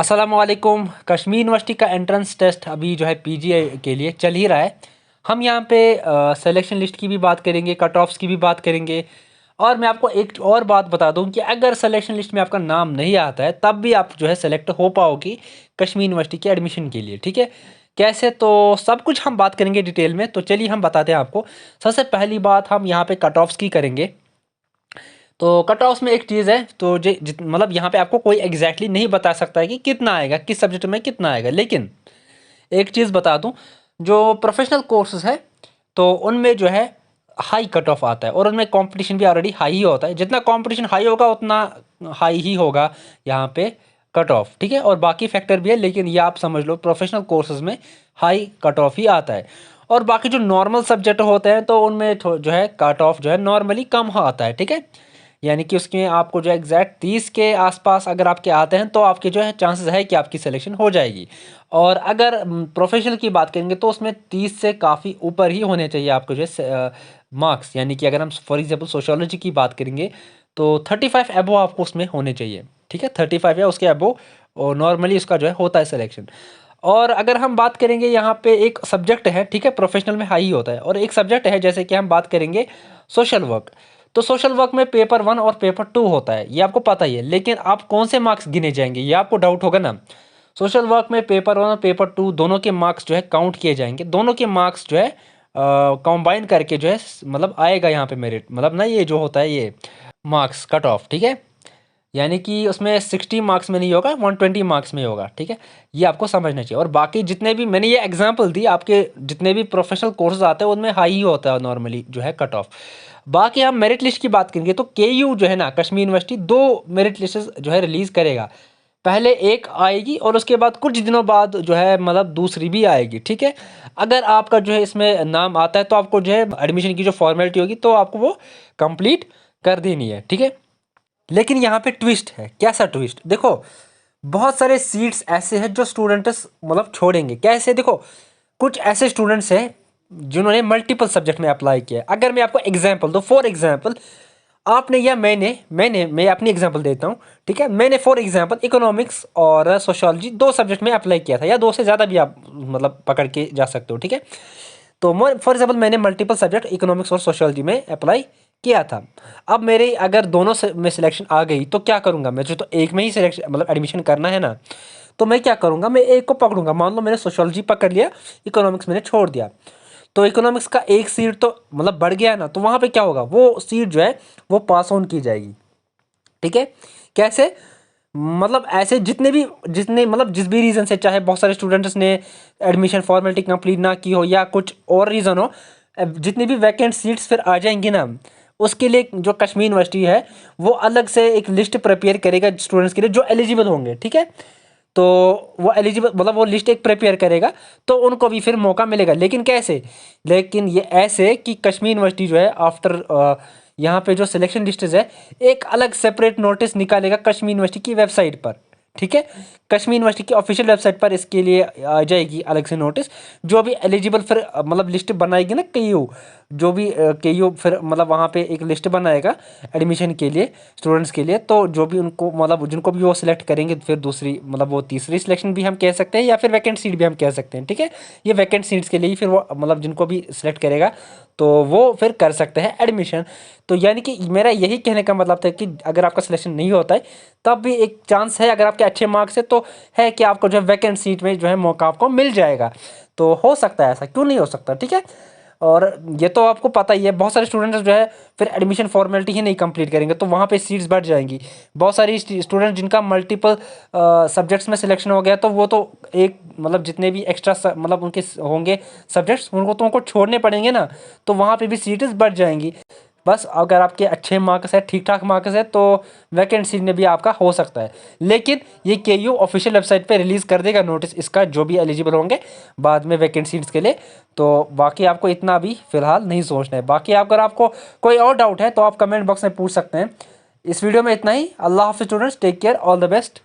अस्सलाम वालेकुम। कश्मीर यूनिवर्सिटी का एंट्रेंस टेस्ट अभी जो है पीजी के लिए चल ही रहा है। हम यहाँ पे सिलेक्शन लिस्ट की भी बात करेंगे, कट ऑफ्स की भी बात करेंगे। और मैं आपको एक और बात बता दूं कि अगर सिलेक्शन लिस्ट में आपका नाम नहीं आता है तब भी आप जो है सेलेक्ट हो पाओगी कश्मीर यूनिवर्सिटी के एडमिशन के लिए। ठीक है, कैसे, तो सब कुछ हम बात करेंगे डिटेल में। तो चलिए हम बताते हैं आपको। सबसे पहली बात हम यहाँ पे कट ऑफ्स की करेंगे। तो कट ऑफ्स में एक चीज़ है, तो मतलब यहाँ पे आपको कोई एग्जैक्टली नहीं बता सकता है कि कितना आएगा, किस सब्जेक्ट में कितना आएगा। लेकिन एक चीज़ बता दूँ, जो प्रोफेशनल कोर्सेज है तो उनमें जो है हाई कट ऑफ आता है और उनमें कंपटीशन भी ऑलरेडी हाई ही होता है। जितना कंपटीशन हाई होगा उतना हाई ही होगा यहाँ पे कट ऑफ। ठीक है, और बाकी फैक्टर भी है, लेकिन ये आप समझ लो प्रोफेशनल कोर्सेज में हाई कट ऑफ ही आता है। और बाकी जो नॉर्मल सब्जेक्ट होते हैं तो उनमें जो है कट ऑफ जो है नॉर्मली कम आता है। ठीक है, यानी कि उसमें आपको जो एग्जैक्ट 30 के आसपास अगर आपके आते हैं तो आपके जो है चांसेस है कि आपकी सिलेक्शन हो जाएगी। और अगर प्रोफेशनल की बात करेंगे तो उसमें 30 से काफ़ी ऊपर ही होने चाहिए आपको जो है मार्क्स। यानी कि अगर हम फॉर एग्जांपल सोशियोलॉजी की बात करेंगे तो 35 एबो आपको उसमें होने चाहिए। ठीक है, 35 या उसके एबो और नॉर्मली उसका जो है होता है सिलेक्शन। और अगर हम बात करेंगे यहाँ पे एक सब्जेक्ट है, ठीक है, प्रोफेशनल में हाई होता है, और एक सब्जेक्ट है जैसे कि हम बात करेंगे सोशल वर्क। तो सोशल वर्क में पेपर 1 और पेपर 2 होता है, ये आपको पता ही है। लेकिन आप कौन से मार्क्स गिने जाएंगे ये आपको डाउट होगा ना। सोशल वर्क में पेपर 1 और पेपर 2 दोनों के मार्क्स जो है काउंट किए जाएंगे। दोनों के मार्क्स जो है कंबाइन करके जो है मतलब आएगा यहाँ पे मेरिट, मतलब ना ये जो होता है ये मार्क्स कट ऑफ। ठीक है, यानी कि उसमें 60 मार्क्स में नहीं होगा, 120 मार्क्स में होगा। ठीक है, ये आपको समझना चाहिए। और बाकी जितने भी मैंने ये एग्जांपल दी, आपके जितने भी प्रोफेशनल कोर्सेज आते हैं उनमें हाई ही होता है नॉर्मली जो है कट ऑफ। बाकी हम मेरिट लिस्ट की बात करेंगे तो केयू जो है ना, कश्मीर यूनिवर्सिटी 2 मेरिट लिस्ट जो है रिलीज़ करेगा। पहले एक आएगी और उसके बाद कुछ दिनों बाद जो है मतलब दूसरी भी आएगी। ठीक है, अगर आपका जो है इसमें नाम आता है तो आपको जो है एडमिशन की जो फॉर्मेलिटी होगी तो आपको वो कंप्लीट कर देनी है। ठीक है, लेकिन यहाँ पे ट्विस्ट है। कैसा ट्विस्ट? देखो, बहुत सारे सीट्स ऐसे हैं जो स्टूडेंट्स मतलब छोड़ेंगे। कैसे? देखो, कुछ ऐसे स्टूडेंट्स हैं जिन्होंने मल्टीपल सब्जेक्ट में अप्लाई किया। अगर मैं आपको एग्जांपल दूँ, फॉर एग्जांपल आपने या मैं अपनी एग्जांपल देता हूँ। ठीक है, मैंने फॉर एग्जांपल इकोनॉमिक्स और सोशियोलॉजी 2 सब्जेक्ट में अप्लाई किया था, या 2 से ज़्यादा भी आप मतलब पकड़ के जा सकते हो। ठीक है, तो फॉर एग्जांपल मैंने मल्टीपल सब्जेक्ट इकोनॉमिक्स और सोशियोलॉजी में अप्लाई किया था। अब मेरे अगर दोनों से में सिलेक्शन आ गई तो क्या करूँगा? मुझे तो एक में ही सिलेक्शन मतलब एडमिशन करना है ना। तो मैं क्या करूँगा? मैं एक को पकड़ूंगा। मान लो मैंने सोशियोलॉजी पकड़ लिया, इकोनॉमिक्स मैंने छोड़ दिया, तो इकोनॉमिक्स का एक सीट तो मतलब बढ़ गया ना। तो वहाँ पे क्या होगा? वो सीट जो है वो पास ऑन की जाएगी। ठीक है, कैसे? मतलब ऐसे जितने मतलब जिस भी रीज़न से, चाहे बहुत सारे स्टूडेंट्स ने एडमिशन फॉर्मेलिटी कंप्लीट ना की हो या कुछ और रीज़न हो, जितनी भी वैकेंट सीट्स फिर आ जाएंगी ना, उसके लिए जो कश्मीर यूनिवर्सिटी है वो अलग से एक लिस्ट प्रिपेयर करेगा स्टूडेंट्स के लिए जो एलिजिबल होंगे। ठीक है, तो वो एलिजिबल मतलब वो लिस्ट एक प्रिपेयर करेगा तो उनको भी फिर मौका मिलेगा। लेकिन कैसे? लेकिन ये ऐसे कि कश्मीर यूनिवर्सिटी जो है आफ्टर यहाँ पे जो सिलेक्शन लिस्ट्स है एक अलग सेपरेट नोटिस निकालेगा कश्मीर यूनिवर्सिटी की वेबसाइट पर। ठीक है, कश्मीर यूनिवर्सिटी की ऑफिशियल वेबसाइट पर इसके लिए आ जाएगी अलग से नोटिस। जो भी एलिजिबल फिर मतलब लिस्ट बनाएगी ना केयू, जो भी केयू फिर मतलब वहाँ पे एक लिस्ट बनाएगा एडमिशन के लिए स्टूडेंट्स के लिए। तो जो भी उनको मतलब जिनको भी वो सिलेक्ट करेंगे फिर दूसरी मतलब वो तीसरी सिलेक्शन भी हम कह सकते हैं या फिर वैकेंट सीट भी हम कह सकते हैं। ठीक है, ये वैकेंट सीट्स के लिए ही फिर वो मतलब जिनको भी सिलेक्ट करेगा तो वो फिर कर सकते हैं एडमिशन। तो यानी कि मेरा यही कहने का मतलब था कि अगर आपका सिलेक्शन नहीं होता है तब भी एक चांस है, अगर आपके अच्छे मार्क्स है तो है कि आपको जो है वैकेंट सीट में जो है मौका आपको मिल जाएगा। तो हो सकता है ऐसा, क्यों नहीं हो सकता? ठीक है, और ये तो आपको पता ही है बहुत सारे स्टूडेंट्स जो है फिर एडमिशन फॉर्मेलिटी ही नहीं कंप्लीट करेंगे तो वहाँ पे सीट्स बढ़ जाएंगी। बहुत सारी स्टूडेंट जिनका मल्टीपल सब्जेक्ट्स में सिलेक्शन हो गया तो वो तो एक मतलब जितने भी एक्स्ट्रा मतलब उनके होंगे सब्जेक्ट्स उनको छोड़ने पड़ेंगे ना, तो वहाँ पे भी सीट्स बढ़ जाएंगी। बस अगर आपके अच्छे मार्क्स है, ठीक ठाक मार्क्स है, तो वैकेंट सीट में भी आपका हो सकता है। लेकिन ये केयू ऑफिशियल वेबसाइट पे रिलीज़ कर देगा नोटिस इसका, जो भी एलिजिबल होंगे बाद में वैकेंट सीट्स के लिए। तो बाकी आपको इतना भी फिलहाल नहीं सोचना है। बाकी अगर आपको कोई और डाउट है तो आप कमेंट बॉक्स में पूछ सकते हैं। इस वीडियो में इतना ही। अल्लाह हाफ़िज़ students, take care, all the best.